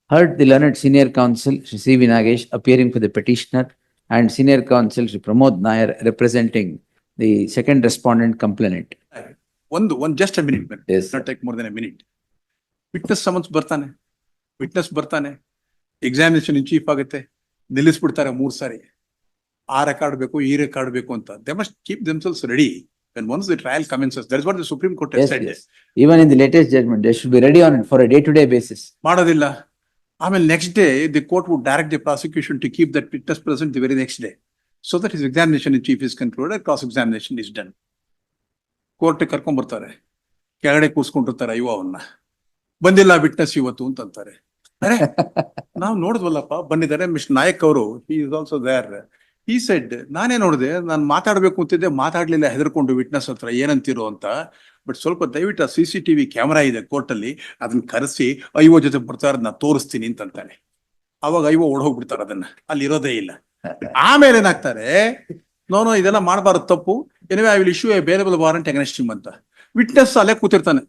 Heard the learned senior counsel Shri C. V. Nagesh appearing for the petitioner and senior counsel Shri Pramod Nair representing the second respondent complainant. One just a minute, man. Yes. Not take more than a minute. Witness summons ಬರ್ತಾನೆ examination in chief ಆಗುತ್ತೆ, ನಿಲ್ಲಿಸ್ಬಿಡ್ತಾರೆ 3 ಸಾರಿ. ಆ record ಬೇಕು, ಈ record ಬೇಕು ಅಂತ. They must keep themselves ready when once the trial commences. That is what the Supreme Court has Yes, said. yes. Even in the latest judgment, they should be ready on it for a day-to-day basis. ಮಾಡೋದಿಲ್ಲ. ಆಮೇಲೆ next day the court would direct the prosecution to keep that witness present the very next day, so that his examination in chief is concluded, cross examination is done. Court ಕರ್ಕೊಂಡ್ ಬರ್ತಾರೆ, ಕೆಳಗಡೆ ಕೂರ್ಸ್ಕೊಂಡಿರ್ತಾರೆ ಅವನ್ನ. ಬಂದಿಲ್ಲ witness ಇವತ್ತು ಅಂತಾರೆ. ಅರೆ ನಾವು ನೋಡಿದ್ವಲ್ಲಪ್ಪ, ಬಂದಿದ್ದಾರೆ. ಮಿಸ್ಟರ್ ನಾಯಕ್ ಅವರು, he is also there. He said, ನಾನೇ ನೋಡಿದೆ, ನಾನು ಮಾತಾಡ್ಬೇಕು ಅಂತಿದ್ದೆ, ಮಾತಾಡ್ಲಿಲ್ಲ, ಹೆದರ್ಕೊಂಡು ವಿಟ್ನೆಸ್ ಹತ್ರ ಏನಂತಿರೋ ಅಂತ. ಬಟ್ ಸ್ವಲ್ಪ ದಯವಿಟ್ಟು ಆ CCTV ಕ್ಯಾಮರಾ ಇದೆ ಕೋರ್ಟ್ ಅಲ್ಲಿ, ಅದನ್ನ ಕರೆಸಿ ಐವೋ ಜೊತೆ ಬರ್ತಾರೆ, ನಾ ತೋರಿಸ್ತೀನಿ ಅಂತಾನೆ. ಅವಾಗ ಐವೋ ಓಡೋಗ್ಬಿಡ್ತಾರೆ, ಅದನ್ನ ಅಲ್ಲಿ ಇರೋದೇ ಇಲ್ಲ. ಆಮೇಲೆ ಏನಾಗ್ತಾರೆ, ನೋನೋ ಇದೆಲ್ಲ ಮಾಡಬಾರ್ದು, ತಪ್ಪು. Anyway I will issue A bailable warrant against him ಅಂತ. ವಿಟ್ನೆಸ್ ಅಲ್ಲೇ ಕೂತಿರ್ತಾನೆ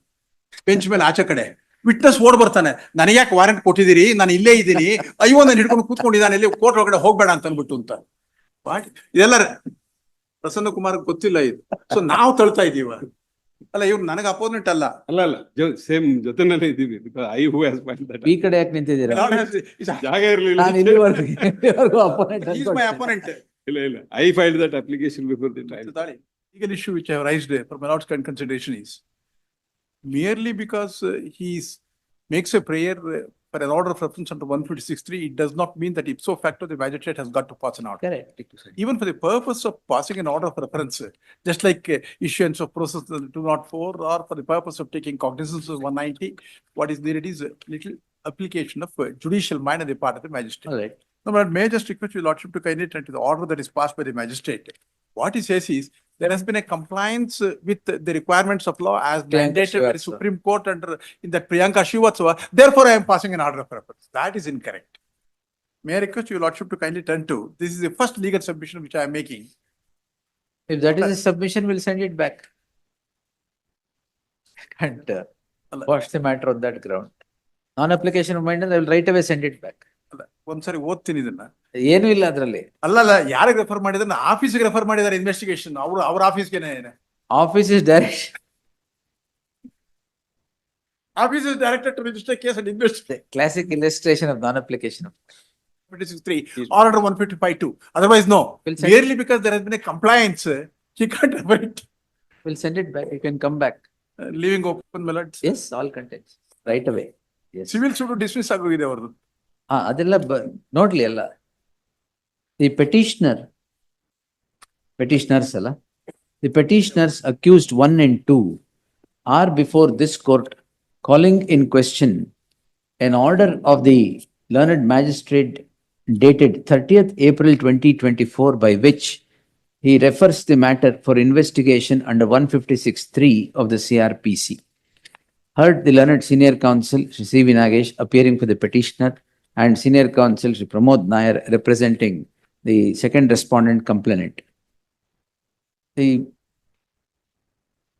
ಬೆಂಚ್ ಮೇಲೆ ಆಚೆ ಕಡೆ. ವಿಟ್ನೆಸ್ ಓಡ್ ಬರ್ತಾನೆ, ನನಗೆ ಯಾಕೆ ವಾರೆಂಟ್ ಕೊಟ್ಟಿದ್ದೀರಿ, ನಾನು ಇಲ್ಲೇ ಇದ್ದೀನಿ, ಅಯ್ಯೋ ನಾನು ಹಿಡ್ಕೊಂಡು ಕೂತ್ಕೊಂಡಿದ್ದಾನೆ, ಇಲ್ಲಿ ಕೋರ್ಟ್ ಒಳಗಡೆ ಹೋಗ್ಬೇಡ ಅಂತ ಅನ್ಬಿಟ್ಟು ಅಂತ. ಇದೆಲ್ಲ ಪ್ರಸನ್ನ ಕುಮಾರ್ ಗೊತ್ತಿಲ್ಲ ಇದು. ಸೊ ನಾವು ತಳ್ತಾ ಇದೀವ ಅಲ್ಲ, ಇವ್ರು ನನಗೆ ಅಪೋನೆಂಟ್ ಅಲ್ಲ. ಸೇಮ್ ಜೊತೆನಲ್ಲೇ ಇದೀವಿ. ಈ ಕಡೆ ಯಾಕೆ ನಿಂತಿದ್ದೀರಾ? ಜಾಗ ಇರಲಿಲ್ಲ. ಇಲ್ಲ, I filed that application before the trial. The legal issue which I have raised for my lord's consideration is merely because he makes a prayer for an order of reference under 156(3), it does not mean that ipso facto the magistrate has got to pass an order. Correct. Even for the purpose of passing an order of reference, just like issuance of process 204, or for the purpose of taking cognizance of 190, what is needed is a little application of judicial mind on the part of the magistrate. All right. No, but may I just request your lordship to kindly attend to the order that is passed by the magistrate. What he says is, there has been a compliance with the requirements of law as mandated by the Supreme Court under in that Priyanka Srivatsava. Therefore, I am passing an order of reference. That is incorrect. May I request your lordship to kindly turn to, this is the first legal submission which I am making. If that is a submission, we'll send it back. And what's the matter on that ground? Non-application of mind, I will right away send it back. ಒಂದ್ಸರಿ ಓದ್ತೀನಿ ಇದನ್ನ. ಏನು ಇಲ್ಲ ಅದ್ರಲ್ಲಿ. ಅಲ್ಲಲ್ಲ, ಯಾರಿಗೆ refer ಮಾಡಿದ್ರೆ, ಆಫೀಸ್ಗೆ ರೆಫರ್ ಮಾಡಿದ್ದಾರೆ ಇನ್ವೆಸ್ಟಿಗೇಷನ್. ಅವ್ರ ಆಫೀಸ್ಗೆ office is direct. Office is directed to register case and investigate. Classic illustration of non-application of 156(3) or under 155(2). Otherwise, no. Merely because there has been a compliance, he can't refer it. We'll send it back. You can come back. Leaving open, my lords. Yes, all contents. Right away. Yes. Civil suit dismiss ಆಗೋಗಿದೆ ಅವರದು. ಅದೆಲ್ಲ ನೋಡ್ಲಿ ಅಲ್ಲ. The petitioners ಅಲ್ಲ. The petitioners accused 1 and 2 are before this court, calling in question an order of the learned magistrate dated 30th April 2024 by which he refers the matter for investigation under 156(3) of the CRPC. Heard the learned senior counsel Shri C. V. Nagesh appearing for the petitioner and senior counsel Shri Pramod Nair representing the second respondent complainant. The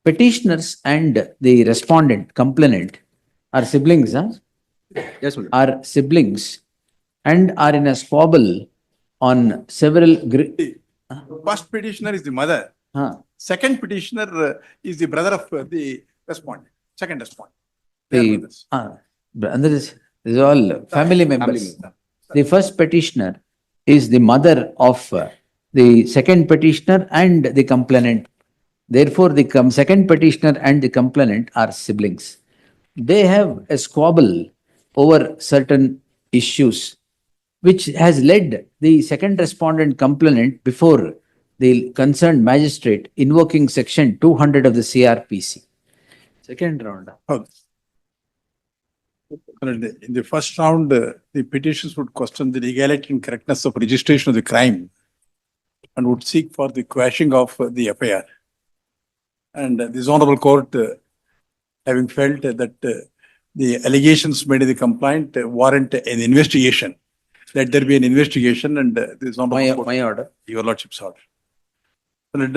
petitioners and the respondent complainant are siblings, huh? Yes, madam. Are siblings and are in a squabble on several. First petitioner is the mother. Second petitioner is the brother of the respondent. Second respondent. This is all family members. The first petitioner is the mother of the second petitioner and the complainant. Therefore, the second petitioner and the complainant are siblings. They have a squabble over certain issues, which has led the second respondent complainant before the concerned magistrate, invoking section 200 of the CRPC. Second round. In the first round, the petitions would question the legality and correctness of registration of the crime and would seek for the quashing of the FIR. And this honorable court, having felt that the allegations made in the complaint warrant an investigation, let there be an investigation, and this honorable court, My order. your lordship's order. And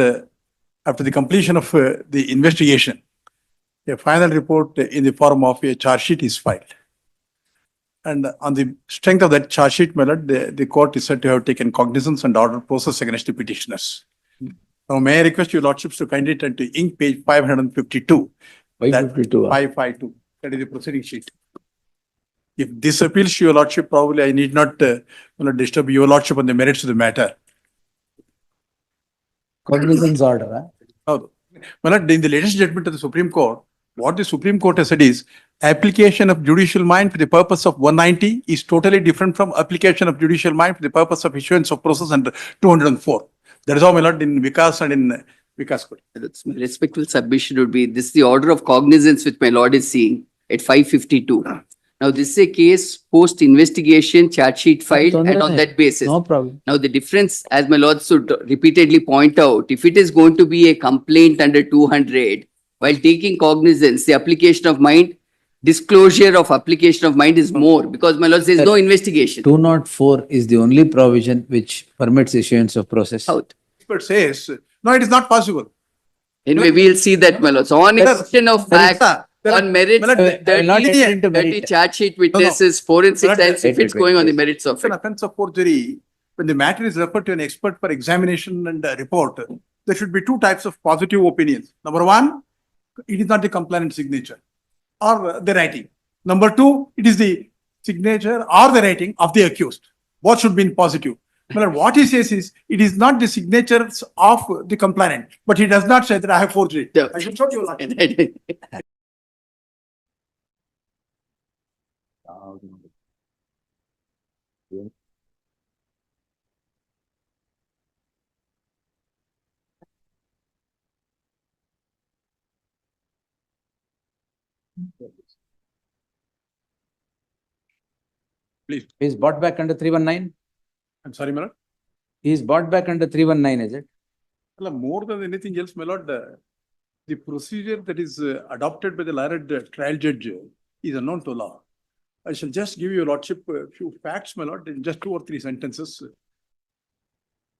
after the completion of the investigation, a final report in the form of a charge sheet is filed. And on the strength of that charge sheet, my lord, the court is said to have taken cognizance and ordered process against the petitioners. Now, may I request your lordships to kindly turn to ink page 552. 552. 552. That is the proceeding sheet. If this appeals to your lordship, probably I need not disturb your lordship on the merits of the matter. Cognizance order, huh? ಹೌದು. My lord, in the latest judgment of the Supreme Court, what the Supreme Court has said is application of judicial mind for the purpose of 190 is totally different from application of judicial mind for the purpose of issuance of process under 204. That is how, my lord, in Vikas and in Vikas Court. That's my respectful submission would be, this is the order of cognizance which my lord is seeing at 552. Now, this is a case post investigation, charge sheet filed, and on that basis. No problem. Now, the difference, as my lord should repeatedly point out, if it is going to be a complaint under 200, while taking cognizance, the application of mind, disclosure of application of mind is more, because my lord says no investigation. 204 is the only provision which permits issuance of process. Out. Expert says, no, it is not possible. Anyway, we'll see that, my lord. So on a There- question of there is fact, a- on merits, My lord, I will not enter into 30 merit. charge sheet witnesses, 4 and 6 Not- times, if it's going on the merits of It's an it. offense of forgery. When the matter is referred to an expert for examination and report, there should be two types of positive opinions. Number one, it is not the complainant signature or the writing. Number two, it is the signature or the writing of the accused. Both should be in positive. But what he says is, it is not the signatures of the complainant, but he does not say that I have forged it. I should show you. Lord. Please, He is brought back under 319? I'm sorry, my lord. He is brought back under 319, is it? Well, more than anything else, my lord, the procedure that is adopted by the learned trial judge is unknown to law. I shall just give your lordship a few facts, my lord, in just 2 or 3 sentences.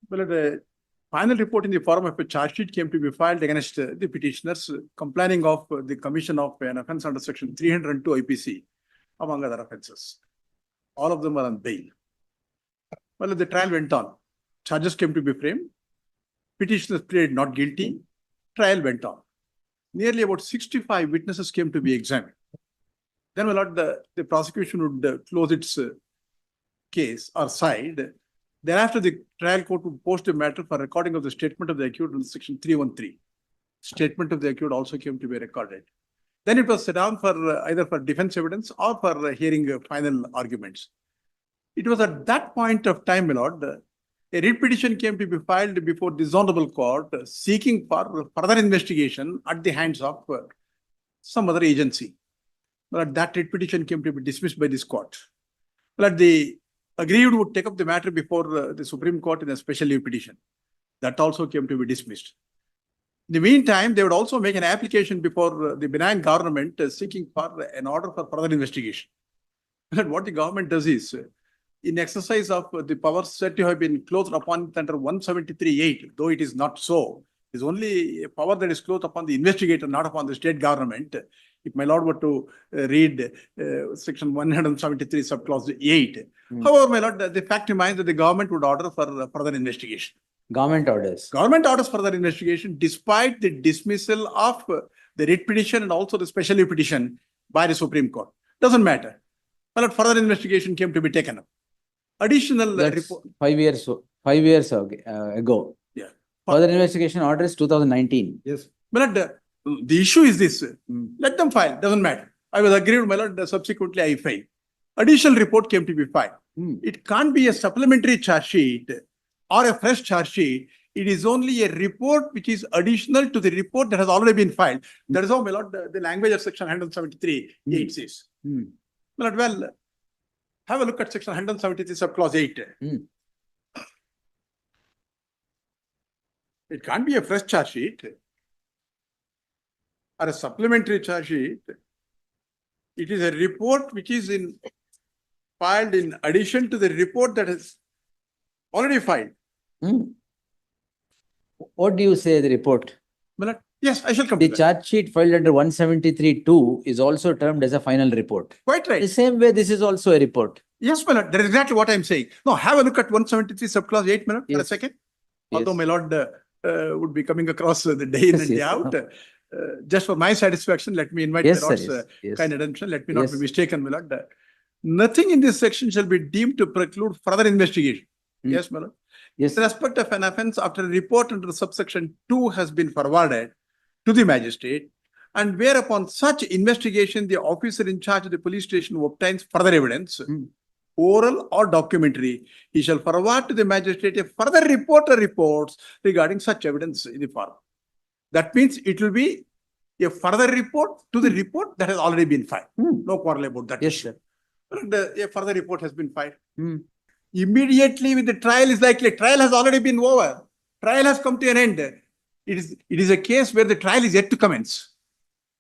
Well, the final report in the form of a charge sheet came to be filed against the petitioners complaining of the commission of an offence under section 302 IPC, among other offences. All of them are on bail. Well, the trial went on. Charges came to be framed. Petitioners pleaded not guilty. Trial went on. Nearly about 65 witnesses came to be examined. Then, my lord, the prosecution would close its case or side. Thereafter, the trial court would post a matter for recording of the statement of the accused in section 313. Statement of the accused also came to be recorded. Then it was set down for either for defense evidence or for hearing final arguments. It was at that point of time, my lord, a writ petition came to be filed before this honorable court seeking for further investigation at the hands of some other agency. But that writ petition came to be dismissed by this court. But the aggrieved would take up the matter before the Supreme Court in a special leave petition. That also came to be dismissed. In the meantime, they would also make an application before the benign government seeking for an order for further investigation. And what the government does is, in exercise of the powers said to have been clothed upon it under 173(8), though it is not so, it is only a power that is clothed upon the investigator, not upon the state government. If my lord were to read section 173 subclause 8. However, my lord, the fact remains that the government would order for further investigation. Government orders. Government orders further investigation despite the dismissal of the writ petition and also the special leave petition by the Supreme Court. Doesn't matter. But further investigation came to be taken up. Additional That's report. 5 years ago. Yeah. Further investigation order is 2019. Yes. But the issue is this. Let them file. Doesn't matter. I was aggrieved, my lord. Subsequently, I filed. Additional report came to be filed. It can't be a supplementary charge sheet or a fresh charge sheet. It is only a report which is additional to the report that has already been filed. That is how, my lord, the language of section 173 8 says. My lord, well, have a look at section 173 subclause 8. It can't be a fresh charge sheet or a supplementary charge sheet. It is a report which is filed in addition to the report that is already filed. What do you say the report? My lord, Yes, I shall come The to that. charge sheet filed under 173(2) is also termed as a final report. Quite right. The same way, this is also a report. Yes, my lord, that is exactly what I am saying. Now, have a look at 173 subclause 8, my lord, for a Yes. second. Yes. Although my lord would be coming across the day in Yes, and day yes, out. no. Just for my satisfaction, let me invite Yes, my sir, lord's yes, kind yes. attention. Let me not be Yes. mistaken, my lord. Nothing in this section shall be deemed to preclude further investigation. Hmm. Yes, my lord. Yes, In respect of an offence after a report under subsection 2 has been forwarded to the magistrate, and whereupon such investigation, the officer in charge of the police station who obtains further evidence, Hmm. oral or documentary, he shall forward to the magistrate a further report or reports regarding such evidence in the form. That means it will be a further report to the report that has already been filed. Hmm. No quarrel about that Yes, issue. sir. And a further report has been filed. Hmm. Immediately with the trial is likely, trial has already been over. Trial has come to an end. It is a case where the trial is yet to commence.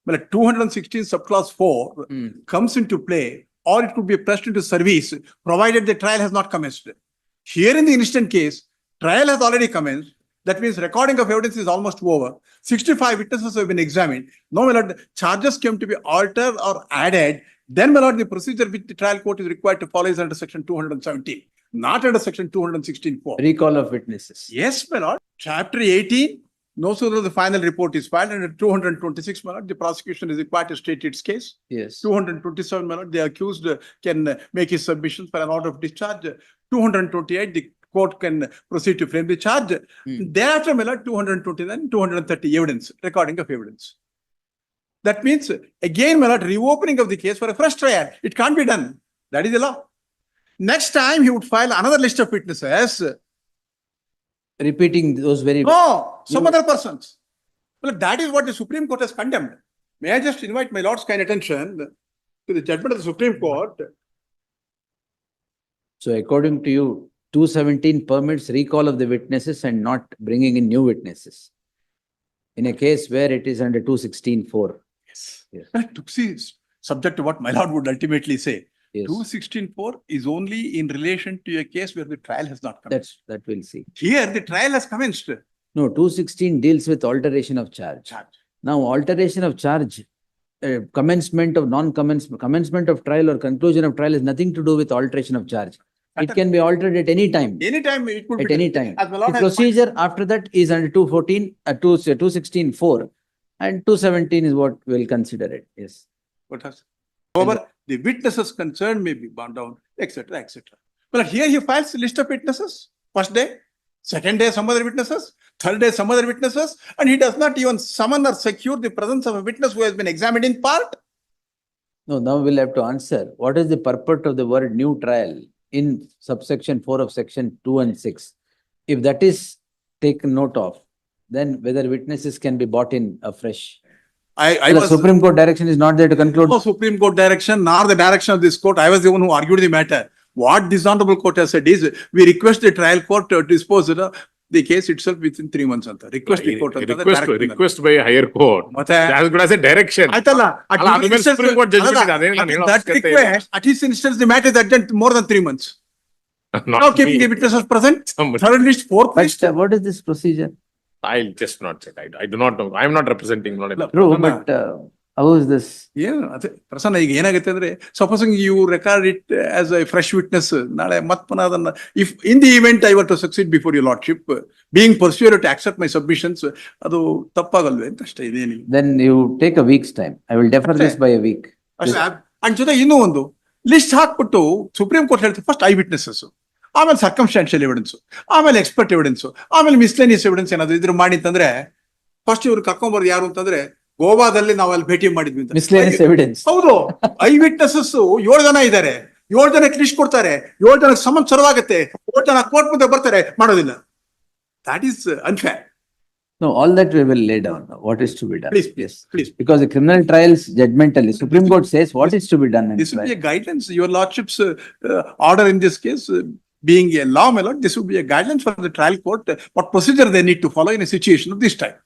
Well, 216 subclause 4 Hmm. comes into play, or it could be pressed into service, provided the trial has not commenced. Here in the instant case, trial has already commenced. That means recording of evidence is almost over. 65 witnesses have been examined. Now, my lord, charges came to be altered or added. Then, my lord, the procedure which the trial court is required to follow is under section 217, not under section 216(4). Recall of witnesses. Yes, my lord. Chapter 18, no sooner the final report is filed, under 226, my lord, the prosecution is required to state its case. Yes. 227, my lord, the accused can make his submissions for an order of discharge. 228, the court can proceed to frame the charge. Hmm. Thereafter, my lord, 229, 230 evidence, recording of evidence. That means, again, my lord, reopening of the case for a fresh trial. It can't be done. That is the law. Next time, he would file another list of witnesses. Repeating those very. No, some You- other persons. Well, that is what the Supreme Court has condemned. May I just invite my lord's kind attention to the judgment of the Supreme Court. So according to you, 217 permits recall of the witnesses and not bringing in new witnesses. In a case where it is under 216(4). Yes. Yes. To see, subject to what my lord would ultimately say. Yes, 216(4) is only in relation to a case where the trial has not commenced. that we'll see. Here, the trial has commenced. No, 216 deals with alteration of charge. Charge. Now, alteration of charge, commencement of commencement of trial or conclusion of trial has nothing to do with alteration of charge. It can be altered at any time. Anytime it could At be. any done. time. As my The lord has procedure after that is under 216(4) and 217 is what we'll consider it. Yes. What has? However, the witnesses concerned may be bound down, etc., etc. But here he files a list of witnesses. First day, second day, some other witnesses, third day, some other witnesses, and he does not even summon or secure the presence of a witness who has been examined in part. No, now we'll have to answer. What is the purport of the word new trial in subsection 4 of section 2 and 6? If that is taken note of, then whether witnesses can be brought in afresh. I The was Supreme Court direction is not there to conclude. no Supreme Court direction, nor the direction of this court. I was the one who argued the matter. What this honorable court has said is, we request the trial court to dispose of the case itself within 3 months. Request the court. Request by a higher court. ಮತ್ತೆ As good as a direction. ಆಯ್ತಲ್ಲ, at ಅಲ್ಲ, his ಅದ್ರ ಮೇಲೆ instance- Supreme Court judgment ಅಲ್ಲ, ಇದೆ, ಅದೇನು ನಾನು at ಹೇಳೋ that ಅವಶ್ಯಕತೆ ಇಲ್ಲ. request, at his instance, the matter is adjourned more than 3 months. Not Now keeping me. the witnesses present, Somebody. third list, fourth But list. what is this procedure? I'll just not check. I do not know. I am not representing. Not enough. True, Prasanna. but how is this? ಏನು ಅದೇ ಪ್ರಸನ್ನ, ಈಗ ಏನಾಗುತ್ತೆ ಅಂದ್ರೆ, supposing you record it as a fresh witness, ನಾಳೆ ಮತ್ ಪುನಃ ಅದನ್ನ, if in the event I were to succeed before your lordship, being persuaded to accept my submissions, ಅದು ತಪ್ಪಾಗಲ್ವೇ ಅಂತ ಅಷ್ಟೇ. ಇದೇನಿಲ್ಲ Then you take a week's time. I will defer this by a week. ಅಷ್ಟೇ. ಅಂಡ್ ಜೊತೆ ಇನ್ನೂ ಒಂದು list ಹಾಕ್ಬಿಟ್ಟು ಸುಪ್ರೀಂ ಕೋರ್ಟ್ ಹೇಳ್ತೀವಿ, ಫಸ್ಟ್ ಐ ವಿಟ್ನೆಸಸ್, ಆಮೇಲೆ ಸರ್ಕಮ್ಸ್ಟಾನ್ಷಿಯಲ್ ಎವಿಡೆನ್ಸ್, ಆಮೇಲೆ ಎಕ್ಸ್ಪರ್ಟ್ ಎವಿಡೆನ್ಸ್, ಆಮೇಲೆ ಮಿಸ್ಲೇನಿಯಸ್ ಎವಿಡೆನ್ಸ್ ಏನಾದ್ರು ಇದ್ರ ಮಾಡಿ ಅಂತಂದ್ರೆ, ಫಸ್ಟ್ ಇವ್ರು ಕರ್ಕೊಂಬರೋದು ಯಾರು ಅಂತಂದ್ರೆ, ಗೋವಾದಲ್ಲಿ ನಾವು ಅಲ್ಲಿ ಭೇಟಿ ಮಾಡಿದ್ವಿ ಅಂತ. Miscellaneous evidence. ಹೌದು, ಐ ವಿಟ್ನೆಸಸ್ 7 ಜನ ಇದ್ದಾರೆ, 7 ಜನಕ್ಕೆ ಲಿಸ್ಟ್ ಕೊಡ್ತಾರೆ, 7 ಜನಕ್ಕೆ ಸಮನ್ ಶುರುವಾಗುತ್ತೆ, 7 ಜನ ಕೋರ್ಟ್ ಮುಂದೆ ಬರ್ತಾರೆ, ಮಾಡೋದಿಲ್ಲ. That is unfair. No, all that we will lay down. What is to be done? Please, Yes. please. Because the criminal trials judgmentally, Supreme Court says what is to be done. in This will be trial. a guidance. Your lordship's order in this case, being a law, my lord, this would be a guidelines for the trial court, what procedure they need to follow in a situation of this type.